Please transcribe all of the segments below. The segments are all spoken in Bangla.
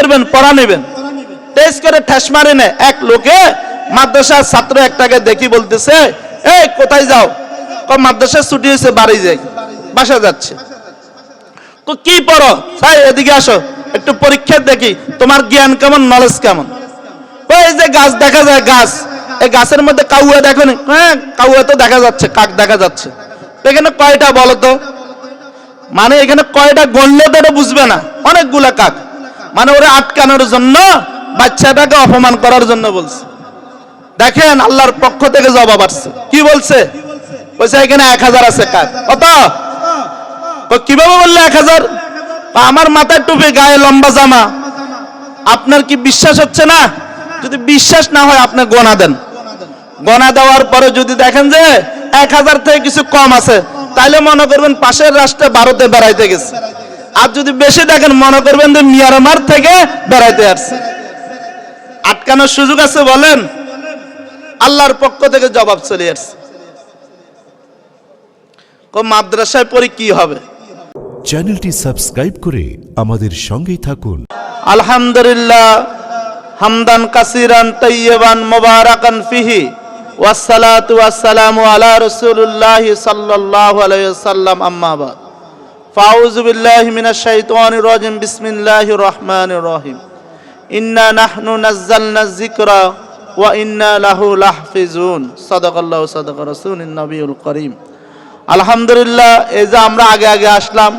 করবেন, পড়া নেবেন, টেস্ট করে ঠেস মারে না। এক লোকে মাদ্রাসার ছাত্র একটাকে দেখি বলতেছে, এই কোথায় যাও? মাদ্রাসার ছুটি হয়েছে, বাড়ি যাই, বাসা যাচ্ছে। কি পড়ো? ভাই এদিকে আসো, একটু পরীক্ষা দেখি তোমার জ্ঞান কেমন, নলেজ কেমন। ওই যে গাছ দেখা যায়, গাছ, এই গাছের মধ্যে কাউয়া দেখো নি? হ্যাঁ কাউয়া তো দেখা যাচ্ছে, কাক দেখা যাচ্ছে। এখানে কয়টা বলো তো? মানে এখানে কয়টা গণলে তো এটা বুঝবে না, অনেকগুলা কাক। মানে ওরা আটকানোর জন্য, বাচ্চাটাকে অপমান করার জন্য বলছে। দেখেন আল্লাহর পক্ষ থেকে জবাব আসছে। কি বলছে? বলছে এখানে 1000 আছে কাক। কত? কিভাবে বললে 1000? আমার মাথায় টুপি, গায়ে লম্বা জামা। আপনার কি বিশ্বাস হচ্ছে না? যদি বিশ্বাস না হয় আপনি গোনা দেন। গোনা দেওয়ার পরে যদি দেখেন যে 1000 থেকে কিছু কম আছে, তাইলে মনে করবেন পাশের রাষ্ট্রে ভারতে বেড়াইতে গেছে। আর যদি বেশি দেখেন মনে করবেন যে মিয়ানমার থেকে বেড়াইতে আসছে। আটকানোর সুযোগ আছে বলেন? আল্লাহর পক্ষ থেকে জবাব চলে আসছে। মাদ্রাসায় পড়ি কি হবে? চ্যানেলটি সাবস্ক্রাইব করে আমাদের সঙ্গেই থাকুন। আলহামদুলিল্লাহ হামদান কাসিরান তাইয়িবান মুবারাকান ফিহি ওয়াসসালাতু ওয়াসসালামু আলা রাসূলিল্লাহি সাল্লাল্লাহু আলাইহি ওয়াসাল্লাম, আম্মা বাদ। ফাউযু বিল্লাহি মিনাশ শাইতানির রাজিম। বিসমিল্লাহির রহমানির রহিম। ইন্না নাহনু নাযালনা যিকরা ওয়া ইন্না লাহু লাহফিজুন। সাদাকাল্লাহু সাদাকা রাসূলুন নবিয়ুল কারীম। আলহামদুলিল্লাহ, এই যে আমরা আগে আগে আসলাম,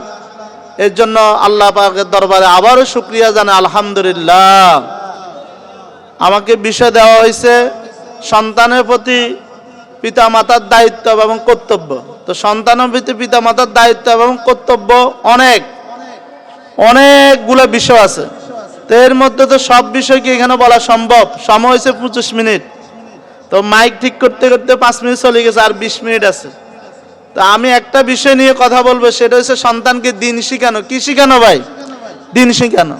এর জন্য আল্লাহ পাকের দরবারে আবারও শুকরিয়া জানাই। আলহামদুলিল্লাহ, আমাকে বিষয় দেওয়া হয়েছে সন্তানের প্রতি পিতামাতার দায়িত্ব এবং কর্তব্য। তো সন্তানের প্রতি পিতামাতার দায়িত্ব এবং কর্তব্য অনেকগুলো বিষয় আছে। তো এর মধ্যে তো সব বিষয় কি এখানে বলা সম্ভব? সময় হয়েছে 25 মিনিট। তো মাইক ঠিক করতে করতে 5 মিনিট চলে গেছে, আর 20 মিনিট আছে। তো আমি একটা বিষয় নিয়ে কথা বলবো, সেটা হচ্ছে সন্তানকে দিন শিখানো। কি শিখানো ভাই? দিন শিখানো।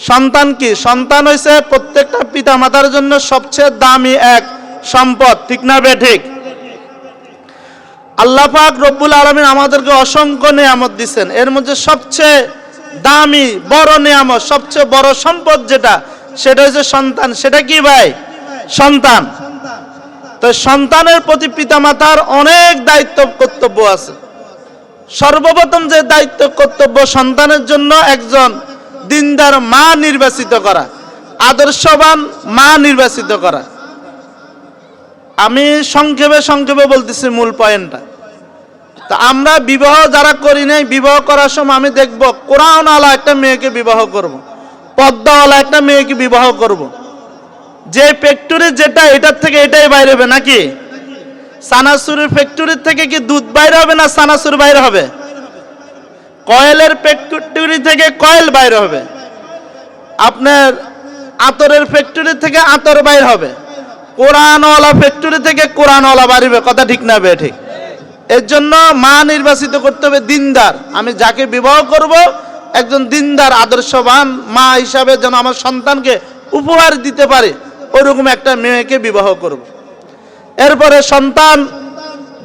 সন্তান কি? সন্তান হইছে প্রত্যেকটা পিতা মাতার জন্য সবচেয়ে দামি এক সম্পদ, ঠিক না বে ঠিক? আল্লাহ পাক রব্বুল আলামিন আমাদেরকে অসংখ্য নিয়ামত দিয়েছেন। এর মধ্যে সবচেয়ে দামি বড় নিয়ামত, সবচেয়ে বড় সম্পদ যেটা, সেটা হচ্ছে সন্তান। সেটা কি ভাই? সন্তান। তো সন্তানের প্রতি পিতামাতার অনেক দায়িত্ব কর্তব্য আছে। সর্বপ্রথম যে দায়িত্ব কর্তব্য সন্তানের জন্য, একজন দিনদার মা নির্বাচিত করা, আদর্শবান মা নির্বাচিত করা। আমি সংক্ষেপে বলতেছি মূল পয়েন্টটা। তা আমরা বিবাহ যারা করি নাই, বিবাহ করার সময় আমি দেখব কোরআনওয়ালা একটা মেয়েকে বিবাহ করব, পর্দাওয়ালা একটা মেয়েকে বিবাহ করব। যে ফ্যাক্টরি যেটা, এটার থেকে এটাই বাইরে হবে নাকি? সানাসুরের ফ্যাক্টরির থেকে কি দুধ বাইরে হবে না সানাসুর বাইরে হবে? কয়েলের ফ্যাক্টরি থেকে কয়েল বাইরে হবে। আপনার আতরের ফ্যাক্টরি থেকে আতর বাইরে হবে। কোরআনওয়ালা ফ্যাক্টরি থেকে কোরআনওয়ালা বাড়িবে। কথা ঠিক না বে ঠিক? এর জন্য মা নির্বাচিত করতে হবে দিনদার। আমি যাকে বিবাহ করব, একজন দিনদার আদর্শবান মা হিসাবে যেন আমার সন্তানকে উপহার দিতে পারে, ওরকম একটা মেয়েকে বিবাহ করব। এরপরে সন্তান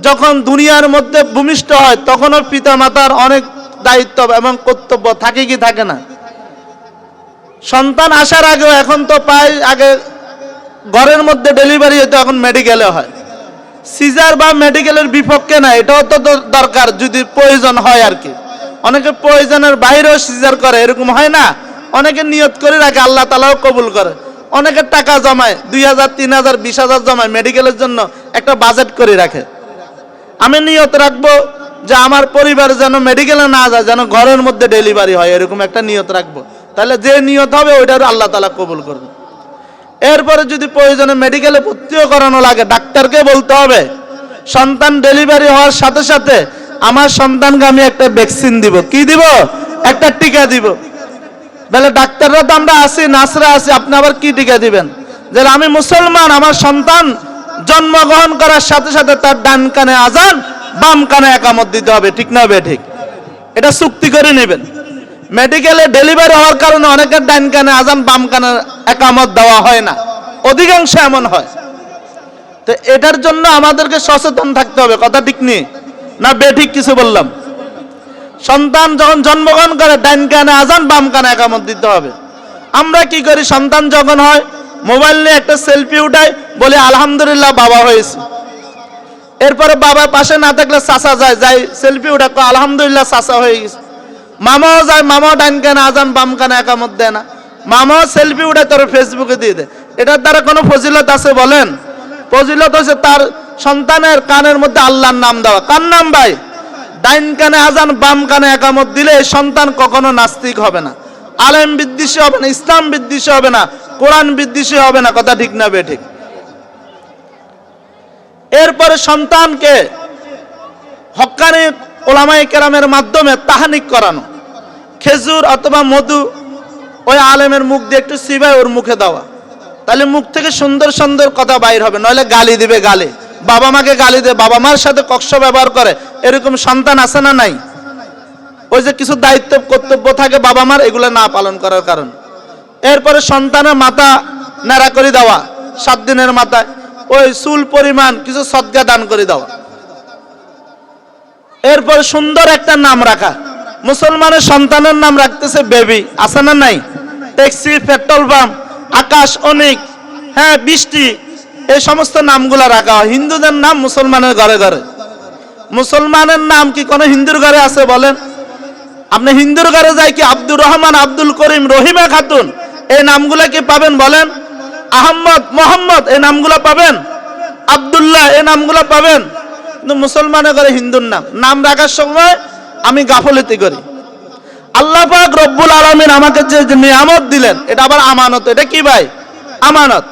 যখন দুনিয়ার মধ্যে ভূমিষ্ঠ হয়, তখনও পিতা মাতার অনেক দায়িত্ব এবং কর্তব্য থাকে কি থাকে না? সন্তান আসার আগে, এখন তো প্রায় আগে ঘরের মধ্যে ডেলিভারি হতো, এখন মেডিকেলে হয়। সিজার বা মেডিকেলের বিপক্ষে না, এটাও তো দরকার যদি প্রয়োজন হয় আর কি। অনেকে প্রয়োজনের বাইরেও সিজার করে, এরকম হয় না? অনেকে নিয়ত করে রাখে, আল্লাহ তাআলাও কবুল করে। অনেকে টাকা জমায়, 2000, 3000, 20,000 জমায় মেডিকেলের জন্য, একটা বাজেট করে রাখে। আমি নিয়ত রাখবো যে আমার পরিবার যেন মেডিকেলে না যায়, যেন ঘরের মধ্যে ডেলিভারি হয়, এরকম একটা নিয়ত রাখবো। তাহলে যে নিয়ত হবে ওইটার আল্লাহ তাআলা কবুল করবে। এরপরে যদি প্রয়োজনে মেডিকেলে ভর্তিও করানো লাগে, ডাক্তারকে বলতে হবে সন্তান ডেলিভারি হওয়ার সাথে সাথে আমার সন্তানকে আমি একটা ভ্যাকসিন দিব। কি দিব? একটা টিকা দিব। বলে ডাক্তাররা তো আমরা আছি, নার্সরা আছি, আপনি আবার কি টিকা দিবেন? যে আমি মুসলমান, আমার সন্তান জন্মগ্রহণ করার সাথে সাথে তার ডান কানে আজান, বাম কানে একামত দিতে হবে। ঠিক না বে ঠিক? এটা চুক্তি করে নেবেন। মেডিকেলে ডেলিভারি হওয়ার কারণে অনেকের ডান কানে আজান, বাম কানে একামত দেওয়া হয় না, অধিকাংশ এমন হয়। তো এটার জন্য আমাদেরকে সচেতন থাকতে হবে। কথা ঠিক নেই না বে ঠিক? কিছু বললাম? সন্তান যখন জন্মগ্রহণ করে, ডান কানে আজান, বাম কানে একামত দিতে হবে। আমরা কি করি, সন্তান যখন হয় মোবাইল নিয়ে একটা সেলফি উঠাই, বলে আলহামদুলিল্লাহ বাবা হয়েছে। এরপরে বাবার পাশে না থাকলে চাচা যায়, যাই সেলফি উঠা, আলহামদুলিল্লাহ চাচা হয়ে গেছে। মামাও যায়, মামাও ডান কানে আজান বাম কানে একামত দেয় না, মামাও সেলফি উঠে তোর ফেসবুকে দিয়ে দেয়। এটার দ্বারা কোনো ফজিলত আছে বলেন? ফজিলত হচ্ছে তার সন্তানের কানের মধ্যে আল্লাহর নাম দেওয়া। কার নাম ভাই? ডাইন কানে আজান বাম কানে একামত দিলে সন্তান কখনো নাস্তিক হবে না, আলেম বিদ্বেষী হবে না, ইসলাম বিদ্বেষী হবে না, কোরআন বিদ্বেষী হবে না। কথা ঠিক না বেঠিক? এরপরে সন্তানকে হক্কানি ওলামায়ে কেরামের মাধ্যমে তাহনিক করানো, খেজুর অথবা মধু ওই আলেমের মুখ দিয়ে একটু চিবায় ওর মুখে দেওয়া, তাহলে মুখ থেকে সুন্দর সুন্দর কথা বাইর হবে। নইলে গালি দিবে, গালি, বাবা মাকে গালি দেয়, বাবা মার সাথে কক্ষ ব্যবহার করে, এরকম সন্তান আছে না নাই? ওই যে কিছু দায়িত্ব কর্তব্য থাকে বাবা মার, এগুলো না পালন করার কারণ। এরপরে সন্তানের মাথা ন্যাড়া করে দেওয়া, 7 দিনের মাথায় ওই চুল পরিমাণ কিছু সদকা দান করে দেওয়া। এরপর সুন্দর একটা নাম রাখা, মুসলমানের সন্তানের নাম রাখতেছে বেবি, আছে না নাই? ট্যাক্সি, পেট্রোল পাম্প, আকাশ, অনেক, হ্যাঁ, বৃষ্টি, এই সমস্ত নামগুলা রাখা হয়। হিন্দুদের নাম মুসলমানের ঘরে ঘরে। মুসলমানের নাম কি কোনো হিন্দুর ঘরে আছে বলেন? আপনি হিন্দুর ঘরে যাই কি আব্দুর রহমান, আব্দুল করিম, রহিমা খাতুন, এই নামগুলা কি পাবেন বলেন? আহমদ, মোহাম্মদ, এই নামগুলা পাবেন? আব্দুল্লাহ, এই নামগুলা পাবেন? কিন্তু মুসলমানের ঘরে হিন্দুর নাম রাখার সময় আমি গাফলতি করি। আল্লাহ পাক রব্বুল আলামিন আমাকে যে নিয়ামত দিলেন, এটা আবার আমানত। এটা কি ভাই? আমানত।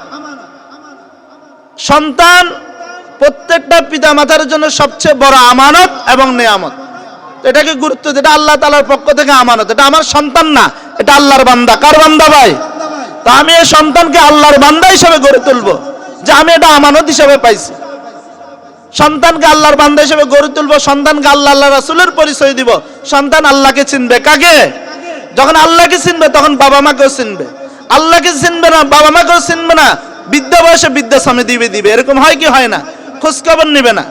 সন্তান প্রত্যেকটা পিতা মাতার জন্য সবচেয়ে বড় আমানত এবং নিয়ামত। এটাকে গুরুত্ব, যেটা আল্লাহ তাআলার পক্ষ থেকে আমানত। এটা আমার সন্তান না, এটা আল্লাহর বান্দা। কার বান্দা ভাই? তা আমি এই সন্তানকে আল্লাহর বান্দা হিসেবে গড়ে তুলবো, যে আমি এটা আমানত হিসেবে পাইছি। সন্তানকে আল্লাহর বান্দা হিসেবে গড়ে তুলবো, সন্তানকে আল্লাহ, আল্লাহ রাসূলের পরিচয় দিব। সন্তান আল্লাহকে চিনবে। কাকে? যখন আল্লাহকে চিনবে তখন বাবা মাকেও চিনবে। আল্লাহকে চিনবে না, বাবা মাকেও চিনবে না, বৃদ্ধ বয়সে বৃদ্ধাশ্রমে দিবে। এরকম হয় কি হয় না? খোঁজ খবর নিবে না।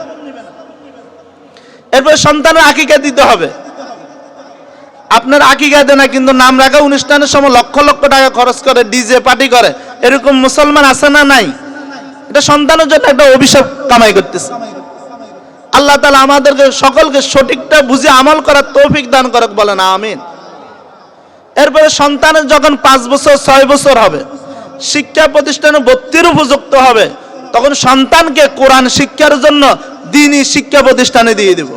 এরপর সন্তানের আকিকা দিতে হবে। আপনার আকিকা দেয় না, কিন্তু নাম রাখা অনুষ্ঠানের সময় লক্ষ লক্ষ টাকা খরচ করে, ডিজে পার্টি করে, এরকম মুসলমান আছে না নাই? এটা সন্তানের জন্য একটা অভিশাপ কামাই করতেছে। আল্লাহ তাআলা আমাদেরকে সকলকে সঠিকটা বুঝে আমল করার তৌফিক দান করুক, বলেন আমিন। এরপরে সন্তানের যখন 5 বছর 6 বছর হবে, শিক্ষা প্রতিষ্ঠানে ভর্তির উপযুক্ত হবে, তখন সন্তানকে কোরআন শিক্ষার জন্য দ্বীনি শিক্ষা প্রতিষ্ঠানে দিয়ে দেব।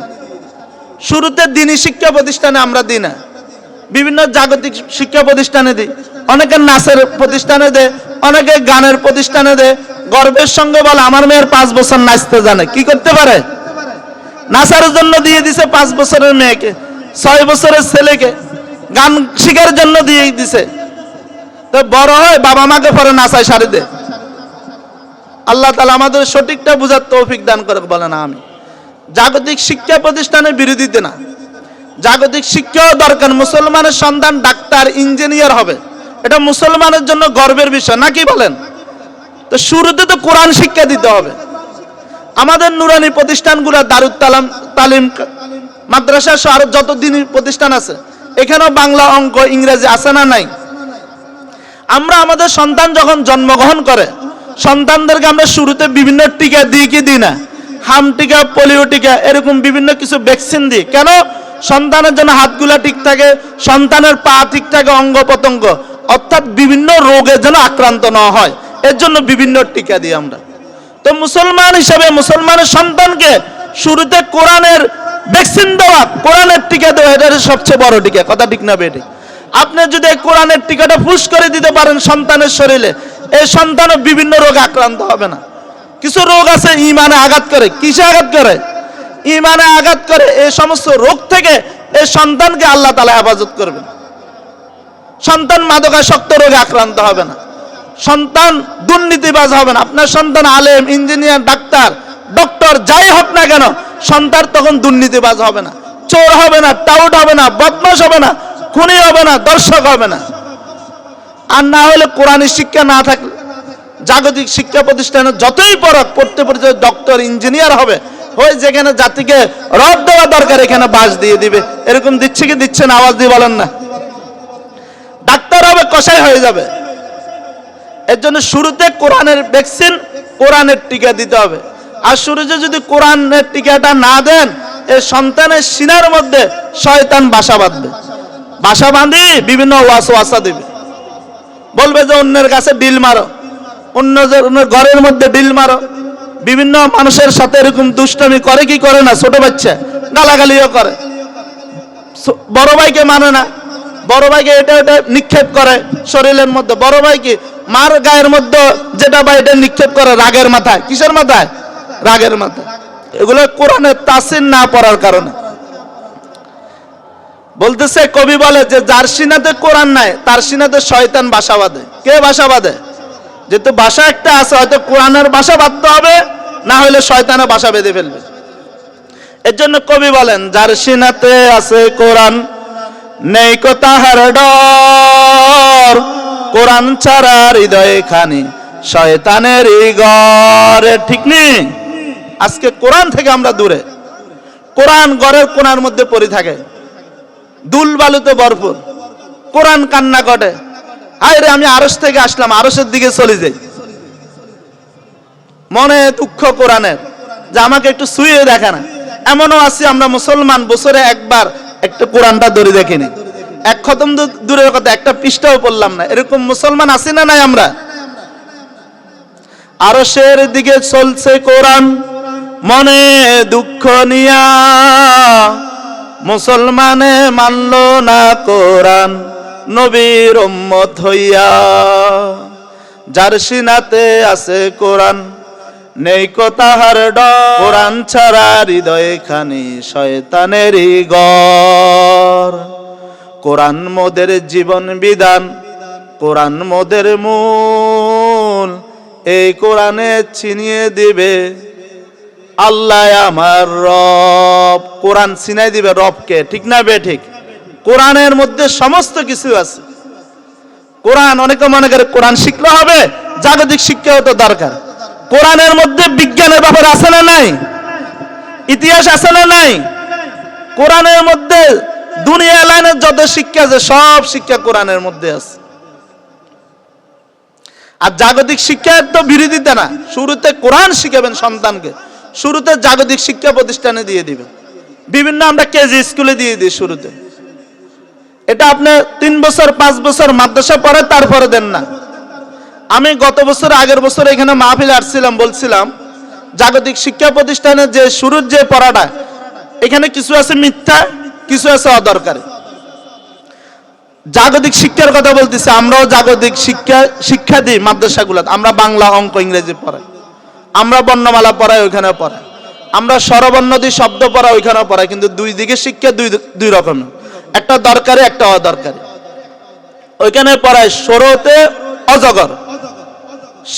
শুরুতে দ্বীনি শিক্ষা প্রতিষ্ঠানে আমরা দিই না, বিভিন্ন জাগতিক শিক্ষা প্রতিষ্ঠানে দিই। অনেকে নাচের প্রতিষ্ঠানে দেয়, অনেকে গানের প্রতিষ্ঠানে দেয়। গর্বের সঙ্গে বলে আমার মেয়ের 5 বছর নাচতে জানে। কি করতে পারে? নাচার জন্য দিয়ে দিছে 5 বছরের মেয়েকে, 6 বছরের ছেলেকে গান শিখার জন্য দিয়ে দিছে। তো বড় হয় বাবা মাকে পরে নাচায় শাড়ি দেয়। আল্লাহ তাআলা আমাদের সঠিকটা বুঝার তৌফিক দান করে, বলেন আমি। জাগতিক শিক্ষা প্রতিষ্ঠানের বিরোধিতা না, জাগতিক শিক্ষাও দরকার। মুসলমানের সন্তান ডাক্তার, ইঞ্জিনিয়ার হবে, এটা মুসলমানের জন্য গর্বের বিষয়, নাকি বলেন? তো শুরুতে তো কোরআন শিক্ষা দিতে হবে। আমাদের নুরানি প্রতিষ্ঠানগুলো, দারুত তালিম মাদ্রাসা সহ আরো যত দ্বীনি প্রতিষ্ঠান আছে, এখানেও বাংলা, অঙ্ক, ইংরেজি আছে না নাই? আমরা আমাদের সন্তান যখন জন্মগ্রহণ করে, সন্তানদেরকে আমরা শুরুতে বিভিন্ন টিকা দিই কি দিই না? হাম টিকা, পোলিও টিকা, এরকম বিভিন্ন কিছু ভ্যাকসিন দিই। কেন? সন্তানের জন্য হাতগুলা ঠিক থাকে, সন্তানের পা ঠিক থাকে, অঙ্গ প্রত্যঙ্গ, অর্থাৎ বিভিন্ন রোগে যেন আক্রান্ত না হয়, এর জন্য বিভিন্ন টিকা দিই আমরা। তো মুসলমান হিসেবে মুসলমানের সন্তানকে শুরুতে কোরআনের ভ্যাকসিন দেওয়া, কোরআনের টিকা দেওয়া, এটা সবচেয়ে বড় টিকা। কথা ঠিক না বেঠিক? আপনি যদি এই কোরআনের টিকাটা পুশ করে দিতে পারেন সন্তানের শরীরে, এই সন্তানও বিভিন্ন রোগে আক্রান্ত হবে না। কিছু রোগ আছে ঈমানে আঘাত করে। কিসে আঘাত করে? ঈমানে আঘাত করে। এই সমস্ত রোগ থেকে এই সন্তানকে আল্লাহ তাআলা হেফাজত করবেন। সন্তান মাদকাসক্ত রোগে আক্রান্ত হবে না, সন্তান দুর্নীতিবাজ হবে না। আপনার সন্তান আলেম, ইঞ্জিনিয়ার, ডাক্তার, ডক্টর যাই হোক না কেন, সন্তান তখন দুর্নীতিবাজ হবে না, চোর হবে না, টাউট হবে না, বদমাশ হবে না, খুনি হবে না, দর্শক হবে না। আর না হলে কোরআনের শিক্ষা না থাকলে জাগতিক শিক্ষা প্রতিষ্ঠানে যতই পড়তে ডক্টর, ইঞ্জিনিয়ার হবে, ওই যেখানে জাতিকে রব দেওয়া দরকার এখানে বাস দিয়ে দিবে। এরকম দিচ্ছে কি দিচ্ছে না? আওয়াজ দিয়ে বলেন না। ডাক্তার হবে, কসাই হয়ে যাবে। এর জন্য শুরুতে কোরআনের ভ্যাকসিন, কোরআনের টিকা দিতে হবে। আর শুরুতে যদি কোরআনের টিকাটা না দেন, এই সন্তানের সিনার মধ্যে শয়তান বাসা বাঁধবে। বাসা বাঁধি বিভিন্ন ওয়াসওয়াসা দেবে, বলবে যে অন্যের কাছে ডিল মারো, অন্যের ঘরের মধ্যে ডিল মারো। বিভিন্ন মানুষের সাথে এরকম দুষ্টামি করে কি করে না? ছোট বাচ্চা গালাগালিও করে, বড় ভাইকে মানে না, বড় ভাইকে এটা এটা নিক্ষেপ করে শরীরের মধ্যে। বড় ভাই কি মার গায়ের মধ্যে যেটা ভাই এটা নিক্ষেপ করে রাগের মাথায়। কিসের মাথায়? রাগের মাথায়। এগুলো কোরআনের তাসির না পড়ার কারণে। বলতেছে, কবি বলে যে যার সিনাতে কোরআন নাই তার সিনাতে শয়তান বাসা বাঁধে। কে বাসা বাঁধে? যেহেতু বাসা একটা আছে, হয়তো কোরআনের বাসা বাঁধতে হবে, না হলে শয়তানের বাসা বেঁধে ফেলবে। এর জন্য কবি বলেন, যার সিনাতে আছে কোরআন নেই কো তাহার ডর, কোরআন ছাড়া হৃদয়ে খানি শয়তানের ঘর। ঠিক নেই? আজকে কোরআন থেকে আমরা দূরে। কোরআন ঘরের কোণার মধ্যে পড়ে থাকে, দুল বালুতে ভরপুর। কোরআন কান্না করে, হায় রে আমি আরশ থেকে আসলাম, আরশের দিকে চলে যাই। মনে দুঃখ কোরআনের, যে আমাকে একটু ছুঁয়ে দেখে না। এমনও আছি আমরা মুসলমান, বছরে একবার একটা কোরআনটা ধরে দেখিনি, এক খতম দূরের কথা, একটা পৃষ্ঠাও পড়লাম না। এরকম মুসলমান আছি না নাই আমরা? আরশের দিকে চলছে কোরআন, মনে দুঃখ নিয়া, মুসলমানে মানলো না কোরআন, নবীর উম্মত হইয়া। যার সিনাতে আছে কোরআন নেই কো তাহার ডর, কোরআন ছাড়া হৃদয়ে খানি শয়তানেরই ঘর। কোরআন মোদের জীবন বিধান, কোরআন মোদের মূল, এই কোরআনে ছিনিয়ে দিবে আল্লাহ আমার রব। কোরআন ছিনাই দিবে রবকে। ঠিক না বে ঠিক? কোরআনের মধ্যে সমস্ত কিছু আছে। কোরআন, অনেকে মনে করে কোরআন শিখলে হবে, জাগতিক শিক্ষাও তো দরকার। কোরআনের মধ্যে বিজ্ঞানের ব্যাপার আছে না নাই? ইতিহাস আছে না নাই? কোরআনের মধ্যে দুনিয়া লাইনের যত শিক্ষা আছে সব শিক্ষা কোরআনের মধ্যে আছে। আর জাগতিক শিক্ষার তো বিরোধিতা না। শুরুতে কোরআন শিখাবেন সন্তানকে, শুরুতে জাগতিক শিক্ষা প্রতিষ্ঠানে দিয়ে দিবেন। বিভিন্ন আমরা কেজি স্কুলে দিয়ে দিই শুরুতে। এটা আপনি 3 বছর 5 বছর মাদ্রাসা পড়ে তারপরে দেন না। আমি গত বছর আগের বছর এখানে মাহফিল আসছিলাম, বলছিলাম জাগতিক শিক্ষা প্রতিষ্ঠানের যে শুরুর যে পড়াটা, এখানে কিছু আছে মিথ্যা, কিছু আছে অদরকারি। জাগতিক শিক্ষার কথা বলতেছি, আমরাও জাগতিক শিক্ষা দিই মাদ্রাসাগুলোতে। আমরা বাংলা, অঙ্ক, ইংরেজি পড়াই, আমরা বর্ণমালা পড়াই, ওইখানে পড়াই, আমরা স্বরবর্ণ দিয়ে শব্দ পড়াই, ওইখানে পড়াই। কিন্তু দুই দিকে শিক্ষা দুই রকমের, একটা দরকারি একটা অদরকারি। ওইখানে পড়ায় সরতে অজগর,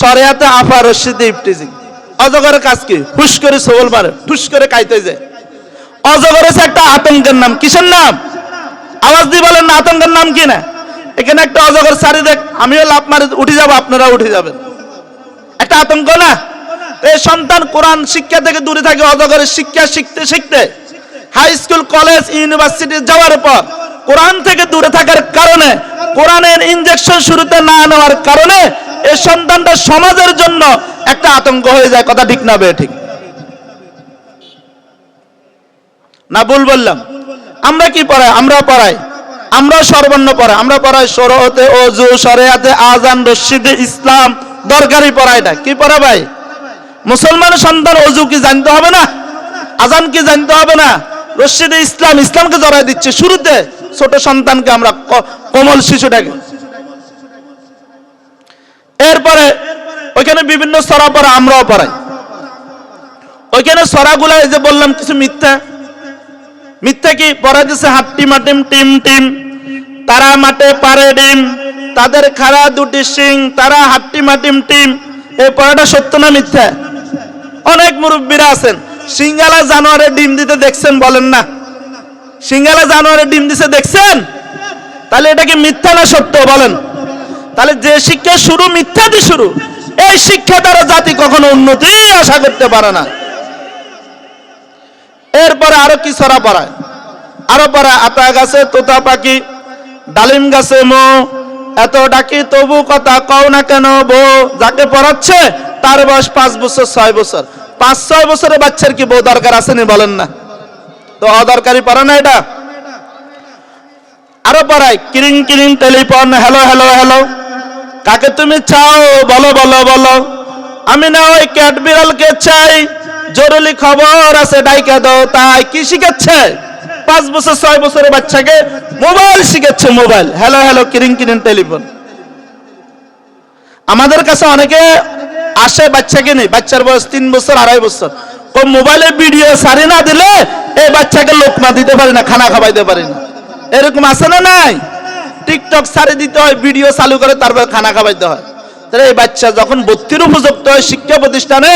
শরিয়াতে আফা রশিদে ইফতিজিং। অজগরের কাজ কি? হুশ করে সবল মারে, হুশ করে কাইতে যায়। অজগর হচ্ছে একটা আতঙ্কের নাম। কিসের নাম? আওয়াজ দিয়ে বলেন না, আতঙ্কের নাম কি না? এখানে একটা অজগর সারি দেখ, আমিও লাভ মারি উঠে যাবো, আপনারা উঠে যাবেন, একটা আতঙ্ক না? এই সন্তান কোরআন শিক্ষা থেকে দূরে থাকে। অজগরের শিক্ষা শিখতে শিখতে হাই স্কুল, কলেজ, ইউনিভার্সিটি যাওয়ার পর কোরআন থেকে দূরে থাকার কারণে, কোরআনের ইনজেকশন শুরুতে না নেওয়ার কারণে এই সন্তানটা সমাজের জন্য একটা আতঙ্ক হয়ে যায়। কথা ঠিক না বে ঠিক? না ভুল বললাম? আমরা কি পড়াই? আমরা পড়াই, আমরা সর্বর্ণ পড়াই, আমরা পড়াই শরীয়তে ওযু, শরিয়াতে আযান, রশিদে ইসলাম, দরকারি পড়াইটা কি পড়া ভাই? মুসলমান সন্তান ওযু কি জানতে হবে না? আযান কি জানতে হবে না? রশিদে ইসলাম, ইসলামকে জড়াই দিচ্ছে শুরুতে ছোট সন্তানকে, আমরা কোমল শিশুটাকে। এরপরে ওইখানে বিভিন্ন সরা পড়া, আমরাও পড়াই। ওইখানে সরাগুলা এই যে বললাম কিছু মিথ্যা, মিথ্যা কি পড়াই দিচ্ছে? হাট্টি মাটিম টিম টিম, তারা মাঠে পারে ডিম, তাদের খাড়া দুটি সিং, তারা হাট্টি মাটিম টিম। এই পড়াটা সত্য না মিথ্যা? অনেক মুরব্বীরা আছেন সিঙ্গালা জানোয়ারে ডিম দিতে দেখছেন, বলেন না? সিঙ্গালা জানোয়ারে ডিম দিতে দেখছেন? তাহলে এটা কি মিথ্যা না সত্য বলেন? তাহলে যে শিক্ষা শুরু মিথ্যা দিয়ে শুরু, এই শিক্ষা দ্বারা জাতি কখনো উন্নতি আশা করতে পারে না। এরপরে আরো কি ছড়া পড়ায়? আরো পড়ায় আতা গাছে তোতা পাখি, ডালিম গাছে মো, এত ডাকি তবু কথা কও না কেন বউ। যাকে পড়াচ্ছে তার বয়স 5 বছর 6 বছর। 5-6 বছরের বাচ্চার কি বউ দরকার আছে নি বলেন না? তো অদরকারি পড়া না এটা। আরো পড়ায় কিরিং কিরিং টেলিফোন, হ্যালো হ্যালো হ্যালো, কাকে তুমি চাও বলো বলো বলো, আমি না ওই ক্যাট বিড়ালকে চাই, জরুরি খবর আছে ডাইকা দাও তাই। কি শিখাচ্ছে? 5 বছর 6 বছরের বাচ্চাকে মোবাইল শিখাচ্ছে, মোবাইল, হ্যালো হ্যালো কিরিং কিরিং টেলিফোন। আমাদের কাছে অনেকে আসে বাচ্চাকে নেই, বাচ্চার বয়স 3 বছর 2.5 বছর, ও মোবাইলে ভিডিও সারি না দিলে এই বাচ্চাকে লোকমা দিতে পারি না, খানা খাওয়াইতে পারি না। এরকম আছে না নাই? টিকটক সারি দিতে হয়, ভিডিও চালু করে তারপর খানা খাওয়াইতে হয়। তাহলে এই বাচ্চা যখন ভর্তির উপযুক্ত হয় শিক্ষা প্রতিষ্ঠানে,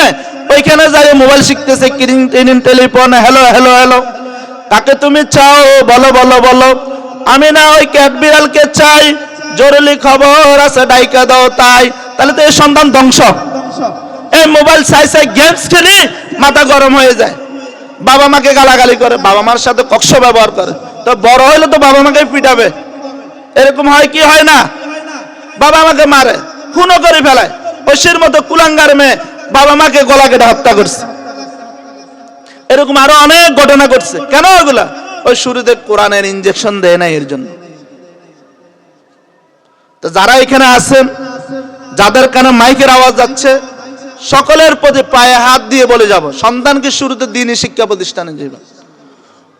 ওইখানে যাই মোবাইল শিখতেছে, কিরিং কিরিং টেলিফোন, হ্যালো হ্যালো হ্যালো, কাকে তুমি চাও বলো বলো বলো, আমি না ওই ক্যাট বিড়ালকে চাই, জরুরি খবর আছে ডাইকা দাও তাই। তাহলে তো এই সন্তান ধ্বংস। এই মোবাইল চাই চাই গেমস খেলি মাথা গরম হয়ে যায়, বাবা মাকে গালাগালি করে, বাবা মার সাথে কক্ষ ব্যবহার করে। তো বড় হইলে তো বাবা মাকে পিটাবে। এরকম হয় কি হয় না? বাবা মাকে মারে, খুনও করে ফেলায়। ঐশীর মতো কুলাঙ্গার মেয়ে বাবা মাকে গলা কেটে হত্যা করছে। এরকম আরো অনেক ঘটনা ঘটছে। কেন এগুলা? ওই শুরুতে কোরআনের ইনজেকশন দেয় না এর জন্য। তো যারা এখানে আছেন, যাদের কানে মাইকের আওয়াজ যাচ্ছে, সকলের প্রতি পায়ে হাত দিয়ে বলে যাব, সন্তানকে শুরুতে দ্বীনি শিক্ষা প্রতিষ্ঠানে যাবেন।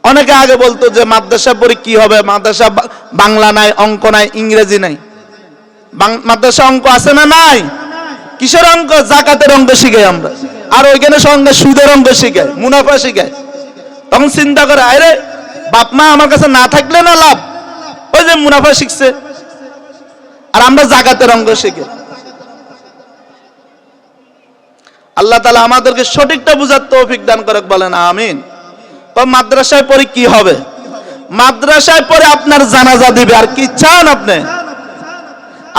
অনেকে আগে বলতো যে মাদ্রাসা পড়ে কি হবে, মাদ্রাসা বাংলা নাই, অঙ্ক নাই, ইংরেজি নাই। মাদ্রাসা অঙ্ক আছে না নাই? কিসের অঙ্ক? জাকাতের অঙ্ক শিখাই আমরা। আর ওইখানে সঙ্গে সুদের অঙ্ক শিখায়, মুনাফা শিখায়। তখন চিন্তা করে, আরে বাপ মা আমার কাছে না থাকলে না লাভ, ওই যে মুনাফা শিখছে, আর আমরা জাকাতের অঙ্ক শিখে। আল্লাহ তাআলা আমাদেরকে সঠিকটা বুঝার তৌফিক দান করে, বলেন আমিন। তো মাদ্রাসায় পড়ে কি হবে? মাদ্রাসায় পড়ে আপনার জানাজা দিবে। আর কি চান আপনি?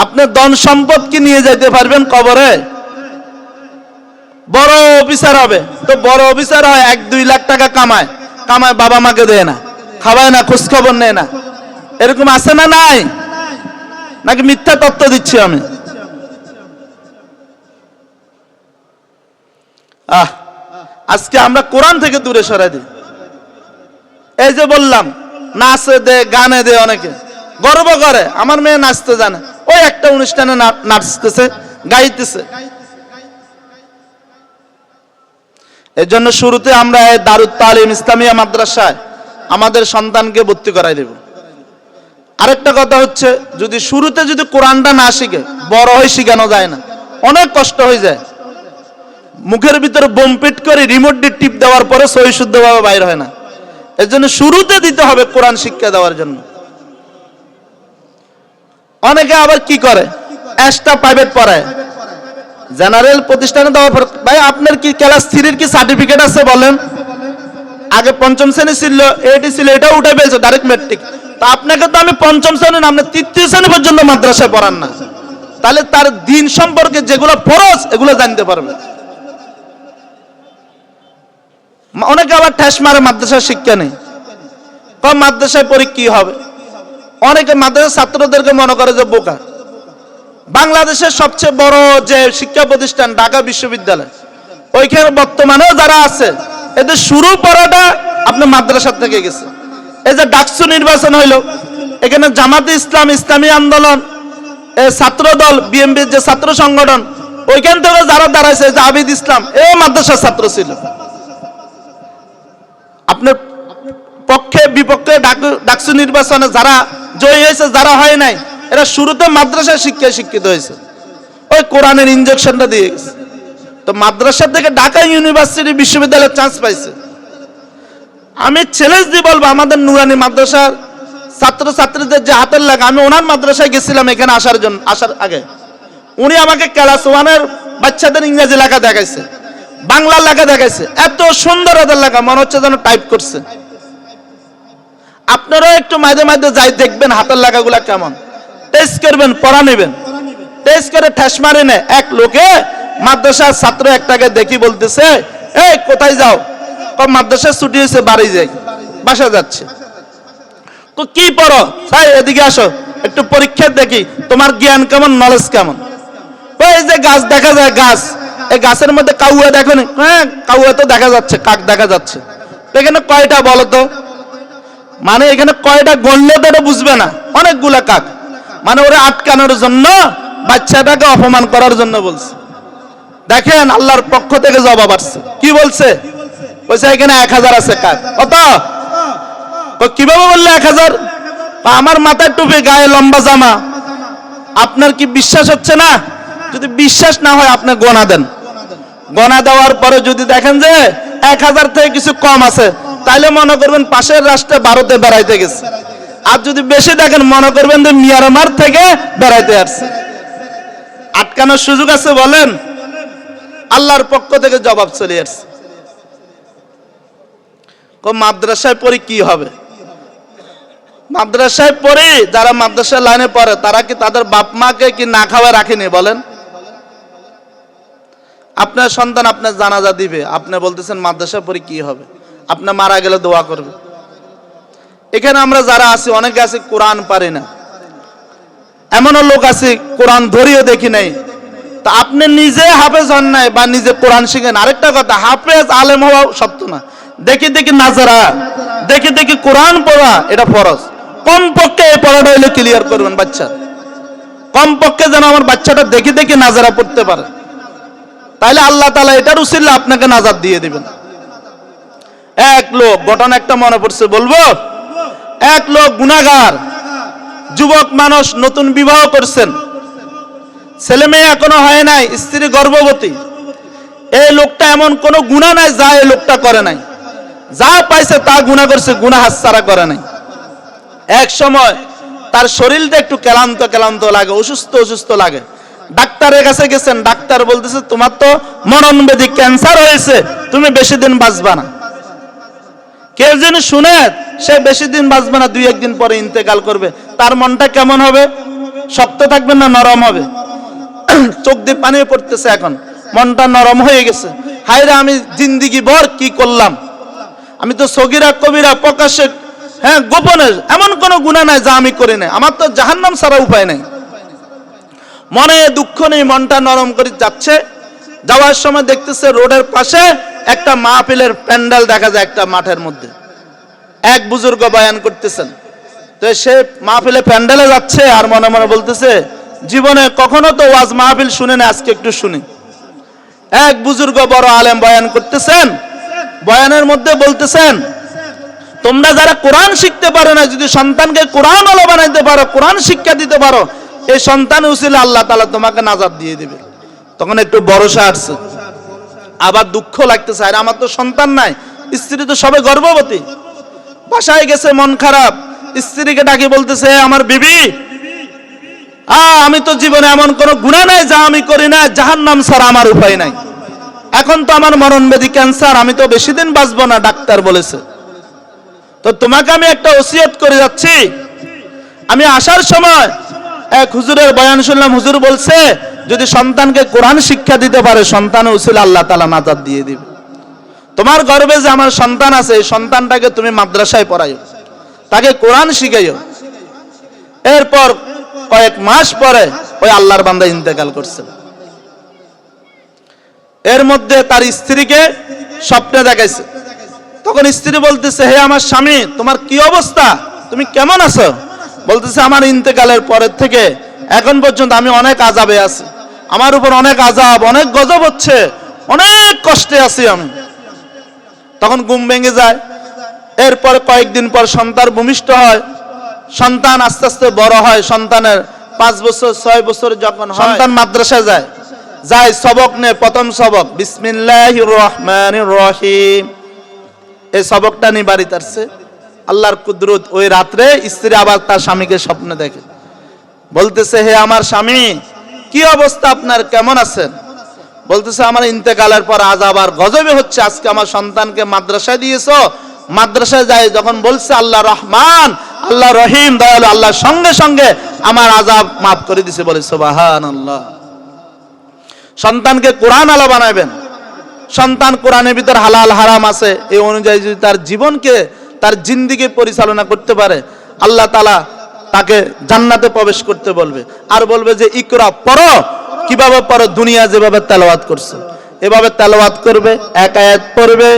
আপনি ধন সম্পদ কি নিয়ে যাইতে পারবেন কবরে? বড় অফিসার হবে, তো বড় অফিসার হয় 1-2 লাখ টাকা কামায়, বাবা মাকে দেয় না, খাওয়ায় না, খোঁজ খবর নেয় না। এরকম আছে না নাই? নাকি মিথ্যা তত্ত্ব দিচ্ছি আমি? আজকে আমরা কোরআন থেকে দূরে সরাই দিই। এই যে বললাম, নাচে দে, গানে দে, অনেকে গর্ব করে আমার মেয়ে নাচতে জানে, ওই একটা অনুষ্ঠানে নাচতেছে, গাইতেছে। এর জন্য শুরুতে আমরা এই দারুত তালিম ইসলামিয়া মাদ্রাসায় আমাদের সন্তানকে ভর্তি করাই দেব। আরেকটা কথা হচ্ছে, যদি শুরুতে যদি কোরআনটা না শিখে, বড় হয়ে শিখানো যায় না, অনেক কষ্ট হয়ে যায়। মুখের ভিতরে বোম পিট করে রিমোট দিয়ে টিপ দেওয়ার পরে সহি শুদ্ধভাবে বাইর হয় না। এর জন্য শুরুতে দিতে হবে কোরআন শিক্ষা দেওয়ার জন্য। অনেকে আবার কি করে, এক্সট্রা প্রাইভেট পড়ায়, জেনারেল প্রতিষ্ঠানে দেওয়ার পর, ভাই আপনার কি ক্লাস 3 কি সার্টিফিকেট আছে বলেন? আগে 5ম শ্রেণী ছিল, এইটি ছিল, এটা উঠে পেয়েছে ডাইরেক্ট ম্যাট্রিক। তা আপনাকে তো আমি 5ম শ্রেণী না, আপনি 3য় শ্রেণী পর্যন্ত মাদ্রাসায় পড়ান না, তাহলে তার দিন সম্পর্কে যেগুলো ফরজ এগুলো জানতে পারবে। অনেকে আবার ঠেস মারে মাদ্রাসার শিক্ষা নেই, কম মাদ্রাসায় পড়ে কি হবে। অনেকে মাদ্রাসার ছাত্রদেরকে মনে করে যে বোকা। বাংলাদেশের সবচেয়ে বড় যে শিক্ষা প্রতিষ্ঠান ঢাকা বিশ্ববিদ্যালয়, ওইখানে বর্তমানেও যারা আছে, এদের শুরু পড়াটা আপনার মাদ্রাসা থেকে গেছে। এই যে ডাকসু নির্বাচন হইল, এখানে জামাতে ইসলাম, ইসলামী আন্দোলন, ছাত্র দল, বিএমপির যে ছাত্র সংগঠন, ওইখান থেকে যারা দাঁড়াইছে, যে আবিদ ইসলাম, এ মাদ্রাসার ছাত্র ছিল। আপনার পক্ষে বিপক্ষে ডাকসু নির্বাচনে যারা জয়ী হয়েছে, যারা হয় নাই, এরা শুরুতে মাদ্রাসা শিক্ষায় শিক্ষিত হয়েছে, ওই কোরআনের ইনজেকশনটা দিয়ে গেছে। তো মাদ্রাসা থেকে ঢাকা ইউনিভার্সিটি বিশ্ববিদ্যালয়ের চান্স পাইছে। আমি চ্যালেঞ্জ দিয়ে বলবো, আমাদের নুরানি মাদ্রাসার ছাত্র ছাত্রীদের যে হাতের লাগা, আমি ওনার মাদ্রাসায় গেছিলাম এখানে আসার আগে, উনি আমাকে ক্লাস 1-এর বাচ্চাদের ইংরেজি লেখা দেখাইছে, বাংলা লেখা দেখাইছে, এত সুন্দর হাতের লেখা, মনে হচ্ছে যেন টাইপ করছে। আপনারাও একটু মাঝে মাঝে যাই দেখবেন হাতের লেখাগুলা কেমন, টেস্ট করবেন, পড়া নেবেন, টেস্ট করে ঠেস মারে নেয়। এক লোকে মাদ্রাসার ছাত্র একটাকে দেখি বলতেছে, এই কোথায় যাও? মাদ্রাসার ছুটি হয়েছে, বাড়ি যাই, বাসা যাচ্ছে। কি পড়ো? এদিকে আসো। একটু পরীক্ষা দেখি তোমার জ্ঞান কেমন, নলেজ কেমন। ওই যে গাছ দেখা যায়, গাছ, এই গাছের মধ্যে কাউয়া দেখো নি? হ্যাঁ, কাউয়া তো দেখা যাচ্ছে, কাক দেখা যাচ্ছে, এখানে কয়টা বলো তো? মানে এখানে কয়টা গণলে তো এটা বুঝবে না, অনেকগুলা কাক। মানে ওরা আটকানোর জন্য, বাচ্চাটাকে অপমান করার জন্য বলছে। দেখেন আল্লাহর পক্ষ থেকে জবাব আসছে, কি বলছে? বলছে এখানে 1000 আছে কাক। কত? কিভাবে বললে 1000? আমার মাথায় টুপি, গায়ে লম্বা জামা। আপনার কি বিশ্বাস হচ্ছে না? যদি বিশ্বাস না হয় আপনি গোনা দেন। গোনা দেওয়ার পরে যদি দেখেন যে 1000 থেকে কিছু কম আছে, তাইলে মনে করবেন পাশের রাষ্ট্রে ভারতে বেড়াইতে গেছে। আর যদি বেশি দেখেন মনে করবেন যে মিয়ানমার থেকে বেড়াইতে আসছে। আটকানোর সুযোগ আছে বলেন? আল্লাহর পক্ষ থেকে জবাব চলে আসছে। মাদ্রাসায় পড়ি কি হবে? মাদ্রাসায় পড়ে যারা মাদ্রাসার লাইনে পড়ে তারা কি তাদের বাপ মাকে কি না খাওয়ায় রাখেনি বলেন? আপনার সন্তান আপনার জানাজা দিবে, আপনি বলতেছেন মাদ্রাসায় পড়ে কি হবে? আপনি মারা গেলে দোয়া করবে। এখানে আমরা যারা আছি অনেকে আছি কোরআন পারি না, এমনও লোক আছে কোরআন ধরিয়ে দেখি নাই। তা আপনি নিজে হাফেজ হন নাই বা নিজে কোরআন শিখেন, আরেকটা কথা, হাফেজ আলেম হওয়া সত্য না। দেখি দেখি নাজারা, দেখি দেখি কোরআন পড়া, এটা ফরজ। কমপক্ষে এই পড়াটা হইলে ক্লিয়ার করবেন বাচ্চা, কমপক্ষে যেন আমার বাচ্চাটা দেখি দেখি নাজারা পড়তে পারে, তাইলে আল্লাহ তাআলা এটার উসিলা আপনাকে নাজাত দিয়ে দিবেন। এক লোক, ঘটনা একটা মনে পড়ছে বলবো। এক লোক গুনাহগার যুবক মানুষ, নতুন বিবাহ করছেন, ছেলে মেয়ে এখনো হয় নাই, স্ত্রী গর্ভবতী। এই লোকটা এমন কোন গুনাহ নাই যা এই লোকটা করে নাই, যা পাইছে তা গুনাহ করছে, গুনাহ হাতছাড়া করে নাই। এক সময় তার শরীরটা একটু ক্লান্ত ক্লান্ত লাগে, অসুস্থ অসুস্থ লাগে। ডাক্তারের কাছে গেছেন, ডাক্তার বলতেছে তোমার তো মরণব্যাধি ক্যান্সার হয়েছে, তুমি বেশি দিন বাঁচবা না। কেউ যেন শুনে সে বেশি দিন বাঁচবে না, 2-1 দিন পরে ইন্তেকাল করবে, তার মনটা কেমন হবে? শক্ত থাকবে না নরম হবে? চোখ দিয়ে পানি পড়তেছে, এখন মনটা নরম হয়ে গেছে। হায়রে আমি জিন্দিগি ভর কি করলাম, আমি তো সগীরা কবিরা প্রকাশ্যে, হ্যাঁ গোপনে এমন কোন গুনাহ নাই যা আমি করি নাই, আমার তো জাহান্নাম ছাড়া উপায় নাই। মনে দুঃখ নেই, মনটা নরম করে যাচ্ছে। যাওয়ার সময় দেখতেছে রোডের পাশে একটা মাহফিলের প্যান্ডেল দেখা যায়, একটা মাঠের মধ্যে এক বুজুর্গ বয়ান করতেছেন। তো সে মাহফিলে প্যান্ডেলে যাচ্ছে আর মনে মনে বলতেছে জীবনে কখনো তো ওয়াজ মাহফিল শুনে না, আজকে একটু শুনি। এক বুজুর্গ বড় আলেম বয়ান করতেছেন, বয়ানের মধ্যে বলতেছেন তোমরা যারা কোরআন শিখতে পারো না, যদি সন্তানকে কোরআন ওয়ালা বানাইতে পারো, কোরআন শিক্ষা দিতে পারো, এই সন্তান উসিলা আল্লাহ তাআলা তোমাকে নাজাত দিয়ে দিবে। তখন একটু ভরসা আসছে, আবার দুঃখ লাগতেছে, আর আমার তো সন্তান নাই, স্ত্রী তো সবে গর্ভবতী। বাসায় গেছে, মন খারাপ, স্ত্রীকে ডাকি বলতেছে আমার বিবি, আমি তো জীবনে এমন কোনো গুনাহ নাই যা আমি করি না, জাহান্নাম ছাড়া আমার উপায় নাই। এখন তো আমার মরণব্যাধি ক্যান্সার, আমি তো বেশি দিন বাঁচবো না, ডাক্তার বলেছে। তো তোমাকে আমি একটা ওসিয়ত করে যাচ্ছি। আমি আসার সময় এক হুজুরের বয়ান শুনলাম, হুজুর বলছে যদি সন্তানকে কোরআন শিক্ষা দিতে পারে, সন্তানের উসিলা আল্লাহ তাআলা নাজাত দিয়ে দিবে। তোমার গর্ভে যে আমার সন্তান আছে, এই সন্তানটাকে তুমি মাদ্রাসায় পড়াইও, তাকে কোরআন শিখাইও। এরপর কয়েক মাস পরে ওই আল্লাহর বান্দা ইন্তেকাল করছেন। এর মধ্যে তার স্ত্রীকে স্বপ্নে দেখাইছে। তখন স্ত্রী বলতেছে হে আমার স্বামী, তোমার কি অবস্থা, তুমি কেমন আছো? বলতেছে আমার ইন্তেকালের পরের থেকে এখন পর্যন্ত আমি অনেক আযাবে আছি, আমার উপর অনেক আযাব, অনেক গজব হচ্ছে, অনেক কষ্টে আছি আমি। তখন ঘুম ভেঙে যায়। এরপর কয়েকদিন পর সন্তান ভূমিষ্ঠ হয়, সন্তান আস্তে আস্তে বড় হয়। সন্তানের 5 বছর 6 বছর যখন সন্তান মাদ্রাসায় যায়, সবক নেয়। প্রথম সবক বিসমিল্লাহির রহমানির রহিম, এই সবকটা নিয়ে বাড়িতে আসছে। আল্লাহর কুদরত, ওই রাত্রে স্ত্রী আবার তার স্বামীকে স্বপ্নে দেখে, বলতেছে হে আমার স্বামী, কি অবস্থা আপনার, কেমন আছেন? বলতেছে আমার ইন্তেকালের পর আযাব আর গজবে হচ্ছে, আজকে আমার সন্তানকে মাদ্রাসায় দিয়েছো, মাদ্রাসায় যায় যখন বলছে আল্লাহ রহমান, আল্লাহ রহিম, দয়ালু, আল্লাহ সঙ্গে সঙ্গে আমার আযাব মাফ করে দিয়েছে। বলে সুবহানাল্লাহ। সন্তানকে কোরআন আলা বানাবেন। সন্তান কোরআনের ভিতর হালাল হারাম আছে, এই অনুযায়ী যদি তার জীবনকে, তার জিন্দেগি পরিচালনা করতে পারে, আল্লাহ তাআলা তাকে জান্নাতে প্রবেশ করতে বলবে, আর বলবে যে ইকরা পড়ো। কিভাবে পড়ো? দুনিয়া যেভাবে তেলাওয়াত করছে এভাবে তেলাওয়াত করবে, এক আয়াত পড়বে,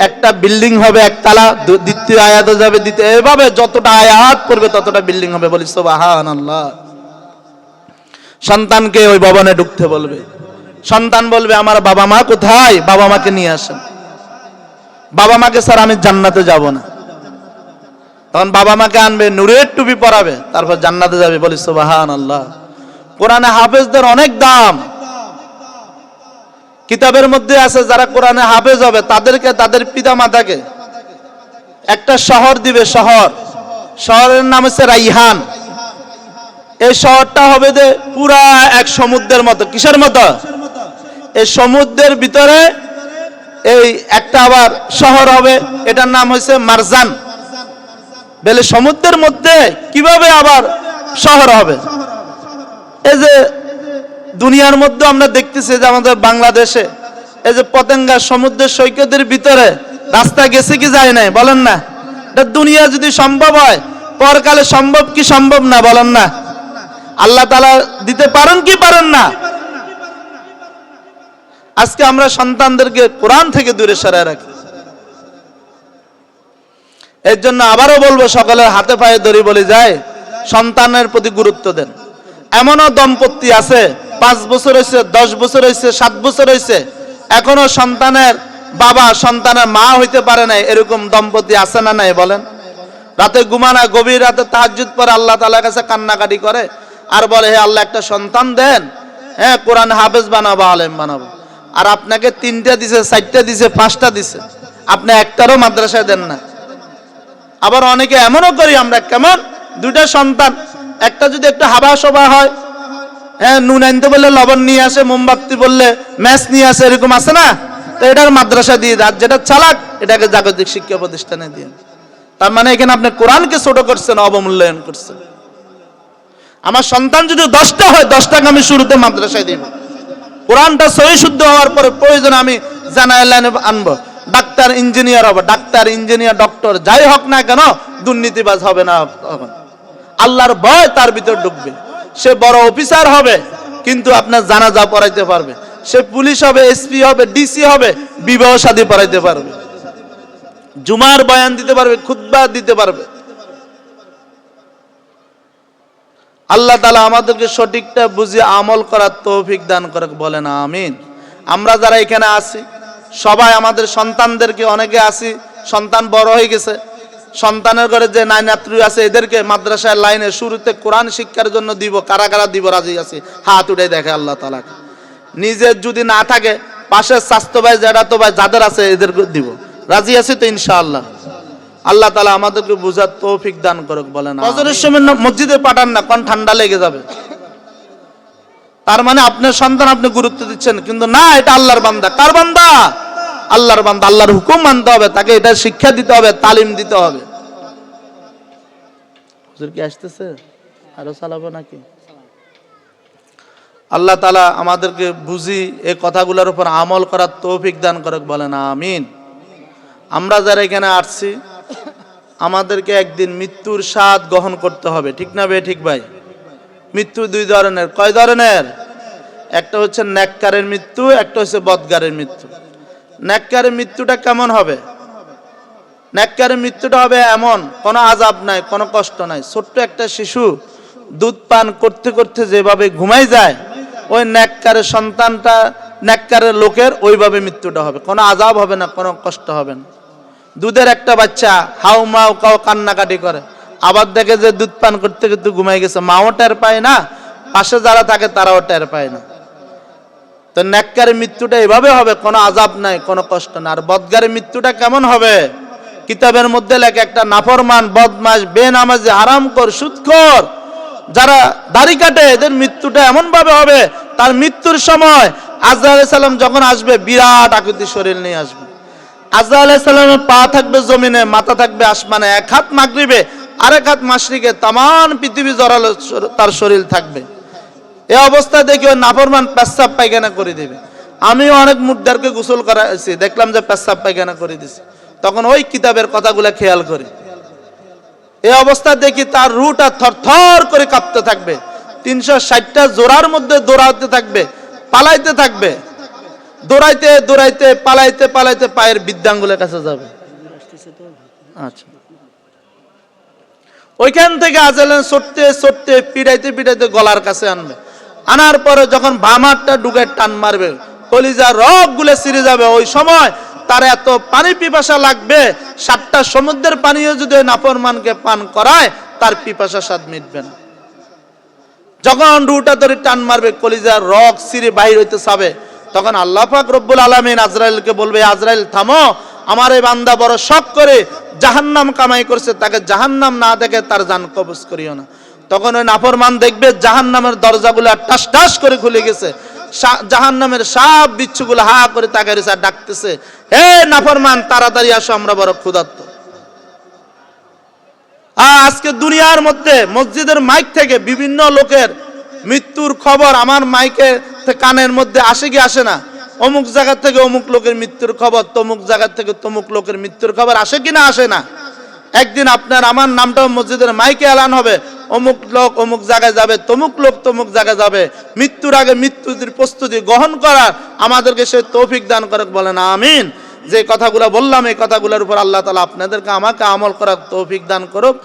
একটা বিল্ডিং হবে একতলা, দ্বিতীয় আয়াতে যাবে দ্বিতীয়, এভাবে যতটা আয়াত পড়বে ততটা বিল্ডিং হবে। বলি সুবহানাল্লাহ। সন্তানকে ওই ভবনে ঢুকতে বলবে, সন্তান বলবে আমার বাবা মা কোথায়? বাবা মাকে নিয়ে আসেন। বাবা মাকে স্যার আমি জান্নাতে যাব না। তখন বাবা মাকে আনবে, নূরের টুপি পরাবে, তারপর জান্নাতে যাবে। বলি সুবহানাল্লাহ। কোরআনে হাফেজদের অনেক দাম। কিতাবের মধ্যে আছে যারা কোরআনে হাফেজ হবে তাদেরকে, তাদের পিতা মাতাকে একটা শহর দিবে, শহরের নাম হচ্ছে রাইহান। এই শহরটা হবে যে পুরা এক সমুদ্রের মতো। কিসের মতো? এই সমুদ্রের ভিতরে এই একটা আবার শহর হবে, এটার নাম হচ্ছে মারজান। বলে সমুদ্রের মধ্যে কিভাবে আবার শহর হবে? এই যে দুনিয়ার মধ্যে আমরা দেখতেছি যে আমাদের বাংলাদেশে এই যে পতেঙ্গা সমুদ্রের সৈকতের ভিতরে রাস্তা গেছে কি যায় নাই? বলেন না। এটা দুনিয়া যদি সম্ভব হয়, পরকালে সম্ভব কি সম্ভব না? বলেন না। আল্লাহ তাআলা দিতে পারেন কি পারেন না? আজকে আমরা সন্তানদেরকে কোরআন থেকে দূরে সরায় রাখি। এর জন্য আবারও বলবো, সকলের হাতে পায়ে ধরে বলে যায়, সন্তানের প্রতি গুরুত্ব দেন। এমনও দম্পতি আছে 5 বছর হয়েছে, 10 বছর হয়েছে, 7 বছর হয়েছে, এখনো সন্তানের বাবা সন্তানের মা হইতে পারে নাই। এরকম দম্পতি আছে না নাই? বলেন। রাতে ঘুমানা, গভীর রাতে তাহাজ্জুদ পড়ে আল্লাহ তাআলার কাছে কান্নাকাটি করে আর বলে, হে আল্লাহ একটা সন্তান দেন, হ্যাঁ কোরআন হাফেজ বানাবো, আলেম বানাবো। আর আপনাকে 3টা দিছে, 4টা দিছে, 5টা দিছে, আপনি একটারও মাদ্রাসায় দেন না। আবার অনেকে এমনও করি আমরা, কেমন 2টা সন্তান, একটা যদি একটু হাবা সবা হয়, হ্যাঁ নুন আনতে বললে লবণ নিয়ে আসে, মোমবাতি বললে ম্যাচ নিয়ে আসে, এরকম আছে না? তো এটার মাদ্রাসা দিয়ে দেন, যেটা চালাক এটাকে জাগতিক শিক্ষা প্রতিষ্ঠানে দিয়ে। তার মানে এখানে আপনি কোরআনকে ছোট করছেন, অবমূল্যায়ন করছেন। আমার সন্তান যদি 10টা হয়, 10টাকে আমি শুরুতে মাদ্রাসায় দিব। কোরআনটা সহি শুদ্ধ হওয়ার পরে প্রয়োজন আমি জানায় লাইনে আনবো। ডাক্তার ইঞ্জিনিয়ার হবে, ডাক্তার ইঞ্জিনিয়ার ডক্টর যাই হোক না কেন দুর্নীতিবাজ হবে না। আল্লাহর ভয় তার ভিতর ঢুকবে। সে বড় অফিসার হবে, কিন্তু আপনার জানাজা পড়াইতে পারবে। সে পুলিশ হবে, এসপি হবে, ডিসি হবে, বিবাহ শাদী পড়াইতে পারবে, জুমার বয়ান দিতে পারবে, খুতবা দিতে পারবে। আল্লাহ তাআলা আমাদেরকে সঠিকটা বুঝে আমল করার তৌফিক দান করুক, বলেন আমিন। আমরা যারা এখানে আছি সবাই আমাদের সন্তানদেরকে, অনেকে আছি সন্তান বড় হয়ে গেছে, সন্তানের ঘরে যে নাইনাত্রী আছে এদেরকে মাদ্রাসার লাইনে শুরুতে কোরআন শিক্ষার জন্য দিব। কারা কারা দিব রাজি আছি? হাত উঠে দেখে আল্লাহ তাআলা। নিজের যদি না থাকে পাশের স্বাস্থ্য ভাই, জেঠাতো ভাই যাদের আছে এদেরকে দিব। রাজি আছি তো ইনশাআল্লাহ? আল্লাহ তাআলা আমাদেরকে বুঝার তৌফিক দান করুক, বলেন। ফজরের সময় মসজিদে পাঠান না, কোন ঠান্ডা লেগে যাবে। তার মানে আপনার সন্তান আপনি গুরুত্ব দিচ্ছেন, কিন্তু না, এটা আল্লাহর বান্দা। কার বান্দা? আল্লাহর বান্দা। আল্লাহর হুকুম মানতে হবে, তাকে এটা শিক্ষা দিতে হবে, তালিম দিতে হবে। হুজুর কি আসতেছে? আরো চালাবো নাকি? আল্লাহ তাআলা আমাদেরকে বুঝি এই কথাগুলোর উপর আমল করার তৌফিক দান করুক, বলেন আমিন। আমরা যারা এখানে আসছি আমাদেরকে একদিন মৃত্যুর স্বাদ গ্রহণ করতে হবে, ঠিক না বে ঠিক ভাই? মৃত্যু 2 ধরনের। কয় ধরনের? একটা হচ্ছে নেককারের মৃত্যু, একটা হচ্ছে বদকারের মৃত্যু। নেককারের মৃত্যুটা কেমন হবে? নেককারের মৃত্যুটা হবে এমন, কোনো আযাব নাই, কোনো কষ্ট নাই। ছোট্ট একটা শিশু দুধ পান করতে করতে যেভাবে ঘুমাই যায়, ওই নেককারের সন্তানটা, নেককারের লোকের ওইভাবে মৃত্যুটা হবে। কোনো আযাব হবে না, কোনো কষ্ট হবে না। দুধের একটা বাচ্চা হাউ মাউ কাউ কান্নাকাটি করে, আবার দেখে যে দুধ পান করতে করতে ঘুমাই গেছে, মাও টের পায় না, পাশে যারা থাকে তারাও টের পায় না। তো নেককারের মৃত্যুটা এভাবে হবে, কোনো আযাব নাই, কোনো কষ্ট না। আর বদকারের মৃত্যুটা কেমন হবে? কিতাবের মধ্যে লেখা, একটা নাফরমান, বদমাশ, বেনামাজি, হারামখোর, সুদখোর যারা দাড়ি কাটে, এদের মৃত্যুটা এমন ভাবে হবে, তার মৃত্যুর সময় আজরাইল আলাইহিস সালাম যখন আসবে বিরাট আকৃতির শরীর নিয়ে আসবে। আজরাইল আলাইহিস সালামের পা থাকবে জমিনে, মাথা থাকবে আসমানে, এক হাত মাগরিবে, আরেক হাত মাশরিকে, তামাম পৃথিবী জড়ালো তার শরীর থাকবে। এই অবস্থা দেখে ওই নাফরমান পেশাব পায়খানা করে দেবে। আমিও অনেক মুর্দারকে গোসল করাইছি, দেখলাম যে পেশাব পায়খানা করে দিছে। তখন ওই কিতাবের কথাগুলো খেয়াল করি, এই অবস্থা দেখি তার রুটা থরথর করে কাঁপতে থাকবে, 360টা জোড়ার মধ্যে দৌড়াতে থাকবে, পালাইতে থাকবে, দৌড়াইতে দৌড়াইতে পালাইতে পালাইতে পায়ের বৃদ্ধাঙ্গুলের কাছে যাবে। আচ্ছা, ওইখান থেকে আজালেন ছড়তে ছড়তে পিড়াইতে পিড়াইতে গলার কাছে আনবে। আনার পরে যখন বামারটা ডুবে টান মারবে, কলিজার রগ গুলে ছিঁড়ে যাবে। ওই সময় তার এত পানি পিপাসা লাগবে, 7টা সমুদ্রের পানিও যদি নাফরমানকে পান করায় তার পিপাসা স্বাদ মিটবে না। যখন রুটা ধরে টান মারবে, কলিজার রগ ছিঁড়ে বাহির হইতে চাবে, তখন আল্লাহ পাক রব্বুল আলামিন আজরাইলকে বলবে, আজরাইল থামো, আমার এই বান্দা বড় শখ করে জাহান্নাম কামাই করছে, তাকে জাহান্নাম না দেখে তার জান কবজ করিও না। তখন ওই নাফরমান দেখবে জাহান্নামের দরজাগুলো টাস টাস করে খুলে গেছে, জাহান্নামের সব বিচ্ছুগুলো হা করে তাকে ডাকতেছে, হে নাফরমান তাড়াতাড়ি আসো, আমরা বড় ক্ষুধার্ত। আজকে দুনিয়ার মধ্যে মসজিদের মাইক থেকে বিভিন্ন লোকের মৃত্যুর খবর আমার মাইকে কানের মধ্যে আসে কি আসে না? অমুক জায়গা থেকে অমুক লোকের মৃত্যুর খবর, তমুক জায়গা থেকে তমুক লোকের মৃত্যুর খবর আসে কি না আসে না? একদিন আপনার আমার নামটাও মসজিদের মাইকে এলান হবে, অমুক লোক অমুক জায়গায় যাবে, তমুক লোক তমুক জায়গায় যাবে। মৃত্যুর আগে মৃত্যুর প্রস্তুতি গ্রহণ করার আমাদেরকে সে তৌফিক দান করে, বলেন আমিন। যে কথাগুলো বললাম এই কথাগুলোর উপর আল্লাহ তাআলা আপনাদেরকে আমাকে আমল করার তৌফিক দান করুক।